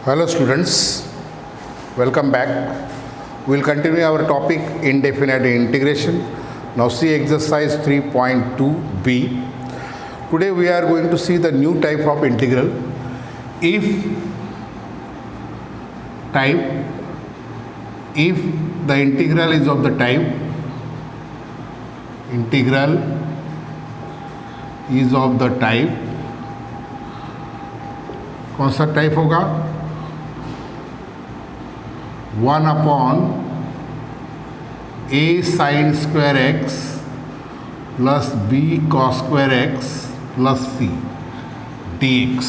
Hello students, welcome back. We will continue our topic indefinite integration. Now see exercise 3.2b. Today we are going to see the new type of integral. If the integral is of the type कौन सा type होगा 1/a sin square x plus b cos square x plus c dx.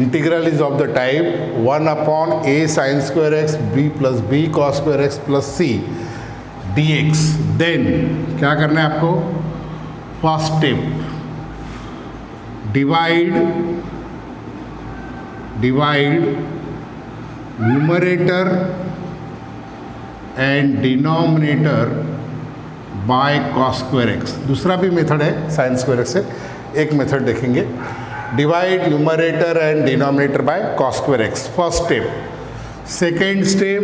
Integral is of the type 1/a sin square x b plus b cos square x plus c dx. Then क्या करना है आपको? First step, divide numerator and denominator by cos square x. दूसरा भी method है sin square x से, एक method देखेंगे. Divide numerator and denominator by cos square x. First step. Second step,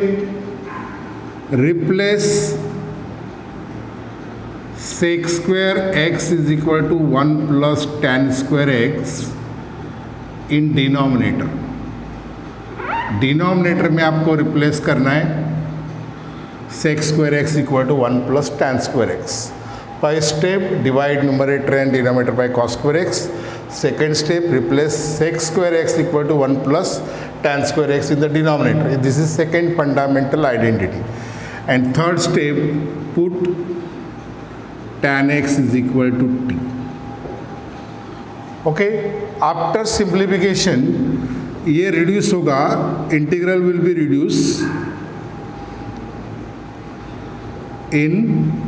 replace sec square x is equal to 1 plus tan square x in denominator. Denominator में आपको replace करना है sec square x equal to 1 plus tan square x. First step, divide numerator and denominator by cos square x. Second step, replace sec square x equal to 1 plus tan square x in the denominator. This is second fundamental identity. And third step, put tan x is equal to t. Okay, after simplification ये reduce होगा, integral will be reduce in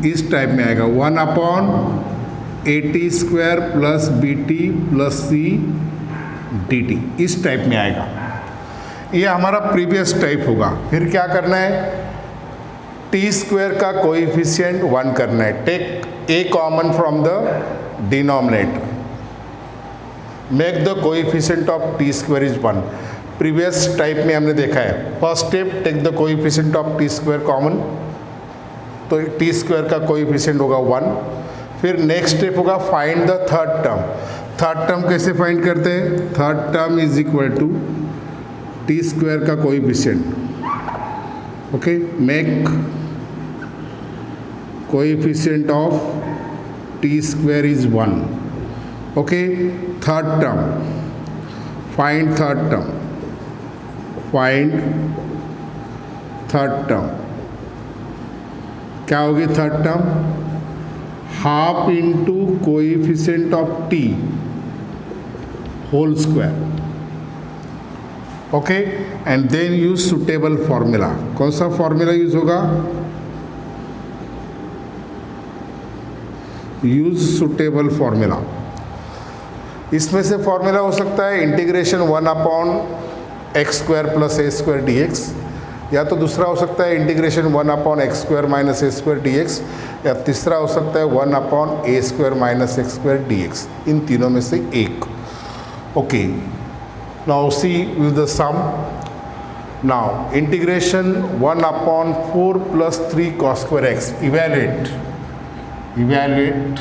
इस type में आएगा 1/at square plus bt plus c dt. इस type में आएगा. ये हमारा प्रीवियस टाइप होगा. फिर क्या करना है? टी स्क्वायर का कोएफिशिएंट 1 करना है. Take a common from the denominator. Make the coefficient of t square is 1. Previous type में हमने देखा है. First step, take the coefficient of t square common, तो टी स्क्वायर का कोएफिशिएंट होगा 1. फिर नेक्स्ट स्टेप होगा find the third term. Third term कैसे फाइंड करते हैं? Third term is equal to t square का coefficient. Okay, make coefficient of t square is 1. Okay, third term, find third term. क्या होगी third term? Half into coefficient of T whole square. Okay, and then use suitable formula. कौन सा formula use होगा? Use suitable formula. इसमें से formula हो सकता है integration 1/x square plus a square dx, या तो दूसरा हो सकता है integration 1/x square minus a square dx, या तीसरा हो सकता है 1/a square minus x square dx. इन तीनों में से एक. Okay, now see with the sum. Now integration 1/4 plus 3 cos square x. Evaluate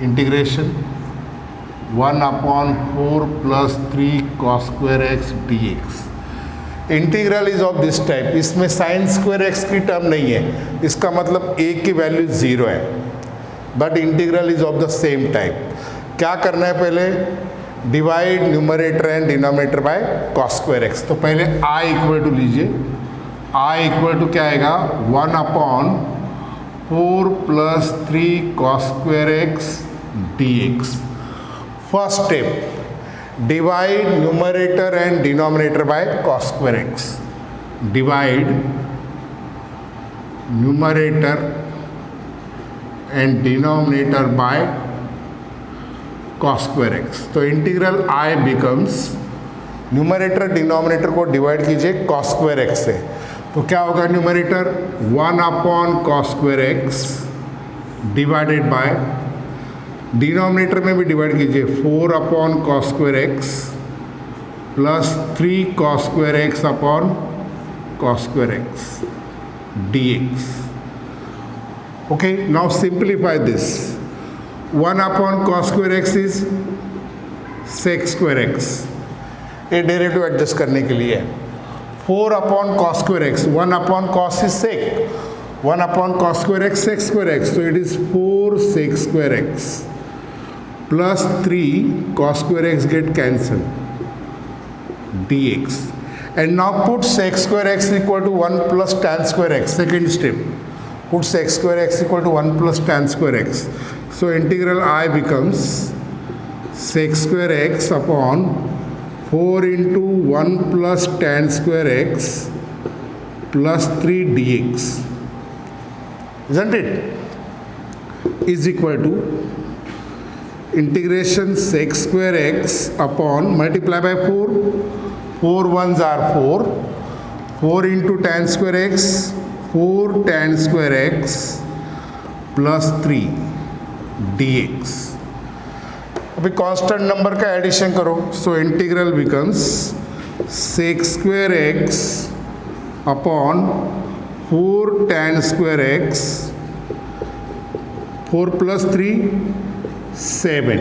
integration 1/4 plus 3 cos square x dx. Integral is of this type. इसमें साइन स्क्वायर x की term नहीं है, इसका मतलब a की वैल्यू 0 है, but integral is of the same type. क्या करना है? पहले divide numerator and denominator by cos square x. तो पहले i इक्वल टू लीजिए. i इक्वल टू क्या आएगा? 1/4 plus 3 cos square x dx. First step, divide numerator and denominator by cos square x. Divide numerator and denominator by cos square x. तो integral i becomes, numerator denominator को divide कीजिए cos square x से, तो क्या होगा? Numerator 1/cos square x divided by denominator में भी divide कीजिए 4/cos square x plus 3 cos square x upon cos square x dx. Okay, now simplify this. 1 upon cos square x is sec square x. ये derivative adjust करने के लिए 4 upon cos square x. 1 upon cos is sec. 1 upon cos square x sec square x. So it is 4 sec square x plus 3 cos square x get cancelled dx. And now put sec square x equal to 1 plus tan square x. Second step. Put sec square x equal to 1 plus tan square x. So integral I becomes sec square x upon 4 into 1 plus tan square x plus 3 dx. Isn't it? Is equal to integration sec square x upon multiply by 4. 4 ones are 4. 4 into tan square x. 4 tan square x plus 3 dx. अभी constant number का addition करो. So integral becomes sec square x upon 4 tan square x. 4 plus 3 7.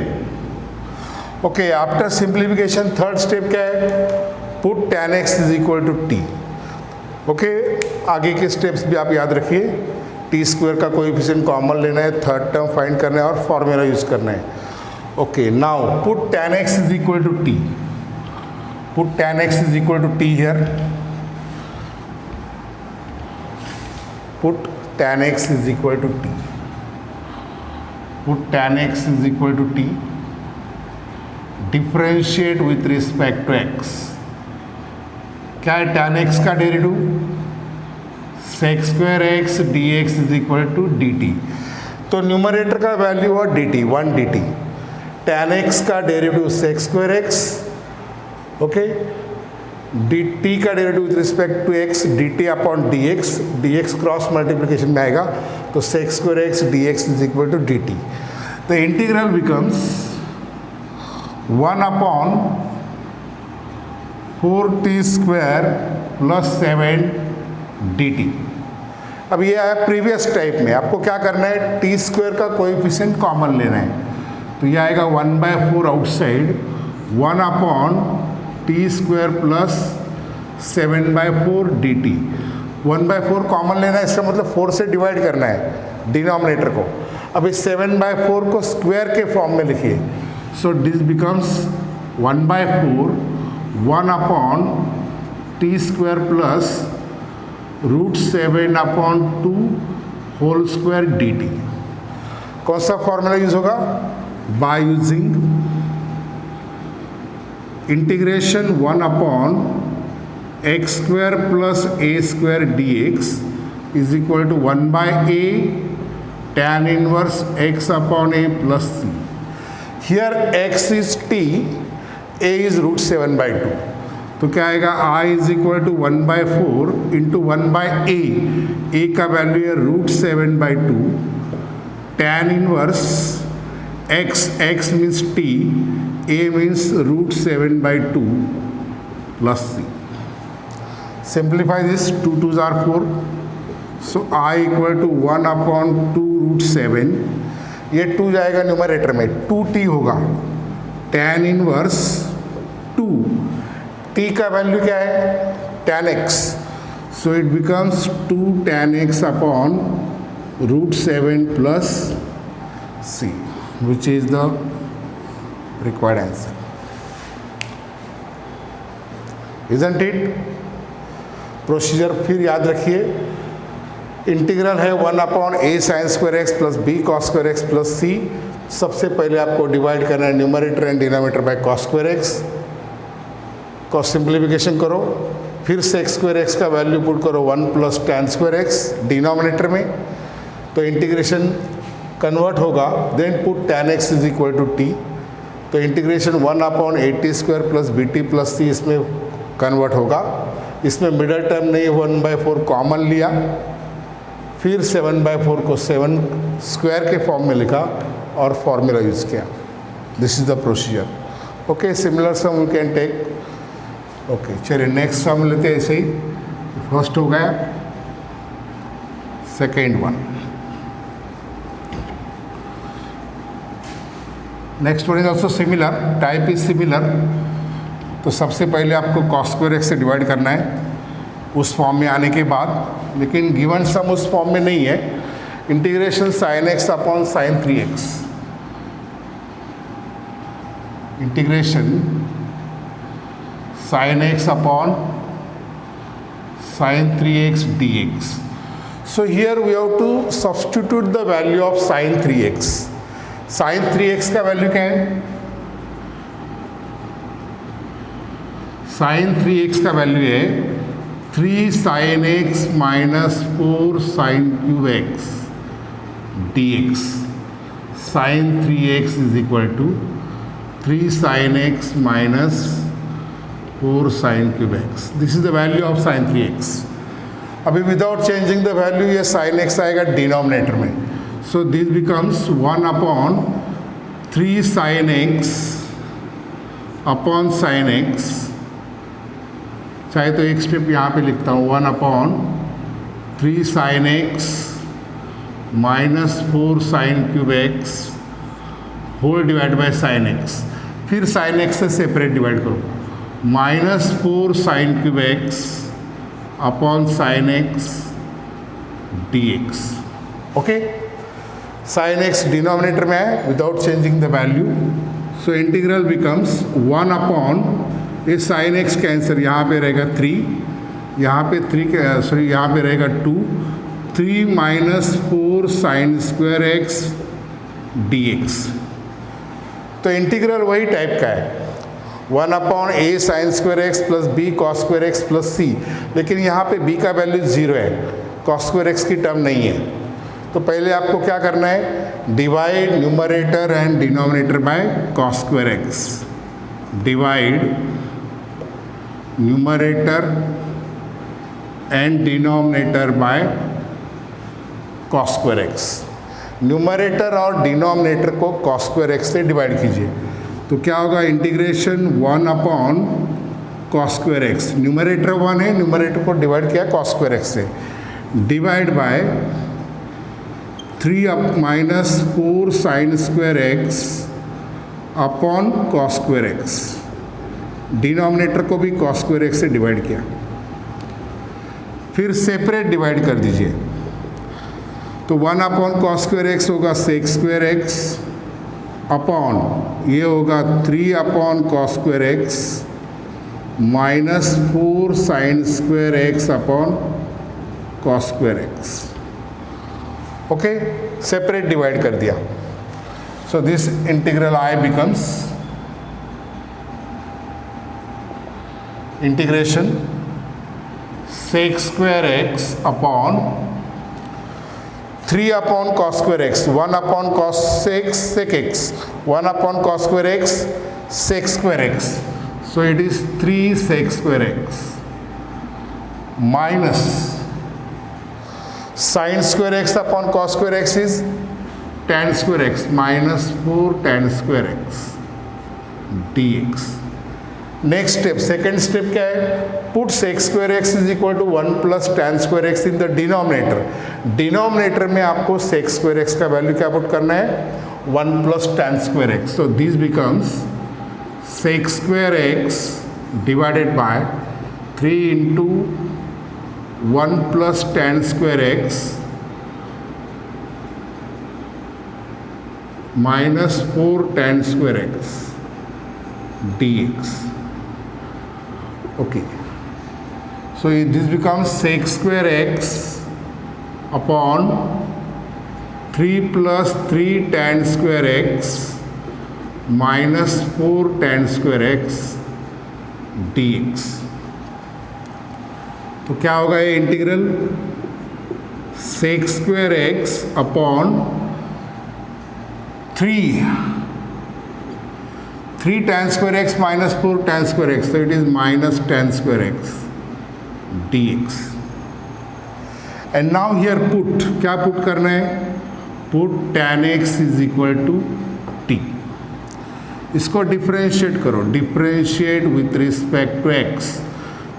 Okay, after simplification third step क्या है? Put tan x is equal to t. Okay, आगे के steps भी आप याद रखिए. टी स्क्वायर का कोएफिशिएंट कॉमन लेना है, थर्ड टर्म फाइंड करना है और फॉर्मूला यूज करना है. Okay, now put tan x is equal to t. Put tan x is equal to t here. Put tan x is equal to t. Put tan x is equal to t. Differentiate with respect to x. क्या है tan x का derivative? sec square x dx is equal to dt. तो numerator का value है dt, 1 dt. tan x का derivative sec square x. Okay, dt का derivative with respect to x dt upon dx. dx cross multiplication में आएगा तो sec square x dx is equal to dt. The integral becomes 1 upon 4t square plus 7 dt. अब ये आया previous type में. आपको क्या करना है? टी स्क्वायर का कोएफिशिएंट कॉमन लेना है. तो ये आएगा 1/4 outside. 1 upon t square plus 7/4 dt. 1/4 common लेना है, इसका मतलब 4 से डिवाइड करना है डिनोमिनेटर को. अब इस 7/4 को स्क्वायर के फॉर्म में लिखिए. So this becomes 1/4 1 upon t square plus √7 upon 2 whole square dt. कौन सा फॉर्मूला यूज होगा? By using integration 1 upon x square plus a square dx is equal to 1/a tan inverse x upon a plus c. Here x is t, a is √7/2. तो क्या आएगा? I is equal to 1/4 into 1/a. a का value है √7/2. tan inverse x means t, a means √7/2 plus c. Simplify this. 2 2s are 4. So I equal to 1 upon 2 √7. ये 2 जाएगा numerator में, 2t होगा. tan inverse 2. t का value क्या है? tan x. So it becomes 2 tan x upon √7 plus c, which is the required answer. Isn't it? Procedure फिर याद रखिए. इंटीग्रल है 1 upon a sign square x plus b cos square x plus c. सबसे पहले आपको divide करना है numerator and denominator by cos square x. Cos simplification करो. फिर सेक स्क्वायर एक्स का वैल्यू पुट करो 1 plus tan square x denominator में. तो इंटीग्रेशन कन्वर्ट होगा. Then put tan x is equal to t. तो integration 1 upon 80 square plus b t plus c इसमें convert होगा. इसमें मिडल टर्म नहीं 1/4 कॉमन लिया. फिर 7/4 को 7 स्क्वायर के फॉर्म में लिखा और फॉर्मूला यूज़ किया. This is the procedure. Okay, similar sum we can take okay चलिए नेक्स्ट हम लेते हैं ऐसे ही, फर्स्ट हो गया, second one, next one is also similar, type is similar. तो सबसे पहले आपको कॉस स्क्वायर एक्स से डिवाइड करना है उस फॉर्म में आने के बाद, लेकिन गिवन सम उस फॉर्म में नहीं है। Integration sine x upon sine 3x, integration sine x upon sine 3x dx। So here we have to substitute the value of sin 3x। sin 3x का वैल्यू क्या है? sin 3x का value है 3 sin x minus 4 sin cube x dx। sin 3x is equal to 3 sin x minus 4 sin cube x। This is the value of sin 3x। अभी without changing the value ये sin x आएगा denominator में। So this becomes 1 upon 3 sin x upon sin x, चाहे तो एक step यहाँ पे लिखता हूँ, 1 upon 3 sin x minus 4 sin cube x whole divide by sin x। फिर sin x से सेपरेट डिवाइड करो, minus 4 sin cube x upon sin x dx। Okay, sin x denominator में है without changing the value. So integral becomes 1 upon, ये sin x cancel, यहाँ पे रहेगा 3, यहाँ पे 3 सॉरी यहाँ पे रहेगा 2, 3 minus 4 sin square x dx। तो इंटीग्रल वही टाइप का है, 1 upon a sin square x plus b cos square x plus c, लेकिन यहाँ पे b का वैल्यू 0 है, कॉस स्क्वायर एक्स की टर्म नहीं है। तो पहले आपको क्या करना है, divide numerator and denominator by cos square x. Divide numerator and denominator by cos square x. Numerator और डिनोमिनेटर को कॉस स्क्वायर एक्स से डिवाइड कीजिए, तो क्या होगा, integration 1 upon cos square x, numerator 1 है, न्यूमरेटर को डिवाइड किया कॉस स्क्वायर एक्स से, divide by 3 minus 4 sine square x upon cos square x. Denominator को भी कॉस स्क्वायर एक्स से डिवाइड किया, फिर सेपरेट डिवाइड कर दीजिए, तो 1 अपॉन कॉस स्क्वायर एक्स होगा सेक स्क्वायर एक्स अपॉन ये होगा 3 upon cos square x minus 4 sine square x upon cos square x. Okay, separate divide कर दिया। So this integral I becomes integration sec square x upon 3 upon cos square x, 1 upon cos sec x, 1 upon cos square x sec square x, so it is 3 sec square x minus sine square x upon cos square x is tan square x minus 4 tan square x dx। Next step, second step क्या है, put sec square x is equal to 1 plus tan square x in the denominator. Denominator में आपको sec square x का value क्या put करना है, 1 plus tan square x. So this becomes sec square x divided by 3 into 1 plus tan square x minus 4 tan square x dx। Okay, so this becomes sec square x upon 3 plus 3 tan square x minus 4 tan square x dx। तो क्या होगा ये integral, sec square x upon 3 tan square x minus 4 tan square x, so it is minus tan square x dx। and now here put, क्या put करना है, put tan x is equal to t। इसको differentiate करो, differentiate with respect to x,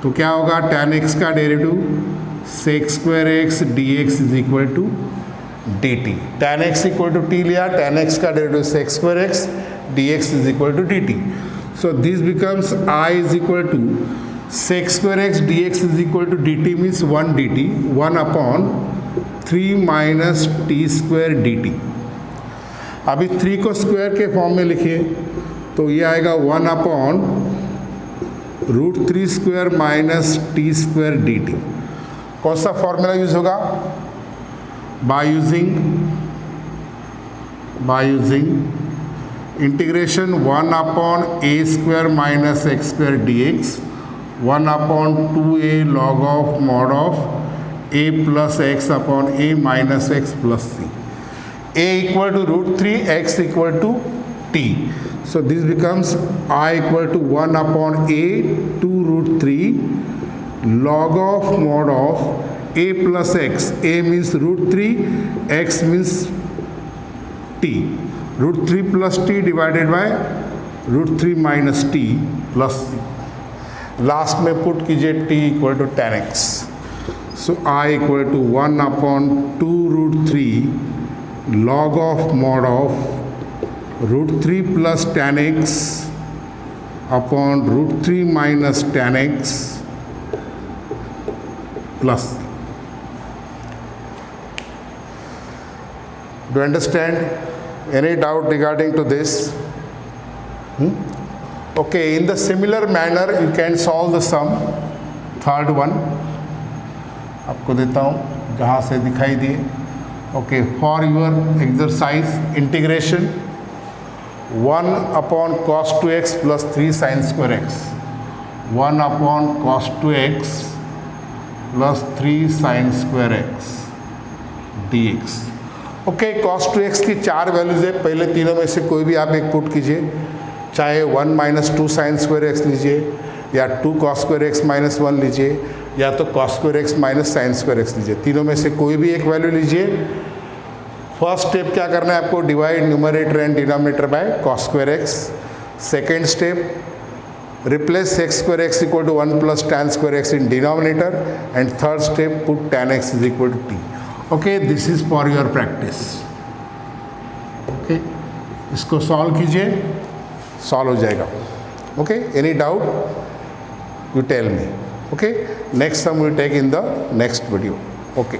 तो क्या होगा, tan x का derivative sec square x d x is equal to d t. tan x equal to t लिया, tan x का derivative sec square x d x is equal to d t. So this becomes I is equal to sec square x d x is equal to d t means 1 d t, 1/3 minus t square d T. अभी 3 को square के form में लिखिए तो ये आएगा 1/√3 square minus t square d t. कौन सा फॉर्मूला यूज होगा, by using integration 1/a square minus x square d x, 1/2a log of mod of a plus x upon a minus x plus c, a equal to √3, x equal to t। So this becomes I equal to 1/a 2√3 log of mod of a plus x, a means √3, x means t, √3 plus t divided by √3 minus t plus c। Last में put कीजिए t equal to tan x। सो I equal to 1/2√3 log of mod of √3 plus tan x upon √3 minus tan x plus। Do you understand? Any doubt regarding to this? Okay, in the similar manner you can solve the sum, third one आपको देता हूँ जहाँ से दिखाई दिए। Okay, for your exercise integration 1/cos 2x plus 3 sin square x, 1/cos 2x plus 3 sin square x dx। Okay, cos 2x की 4 values है, पहले तीनों में से कोई भी आप एक पुट कीजिए, चाहे 1 - 2 sin square x लीजिए या 2 cos square x - 1 लीजिए या तो cos square x - sin square x लीजिए, तीनों में से कोई भी एक वैल्यू लीजिए। फर्स्ट स्टेप क्या करना है आपको, divide numerator and denominator by cos square x। Second step replace sec square x equal to 1 plus tan square x in denominator, and third step put tan x is equal to t। Okay, this is for your practice. Okay, इसको solve कीजिए, solve हो जाएगा। Okay, any doubt you tell me. Okay, next sum will take in the next video. Okay.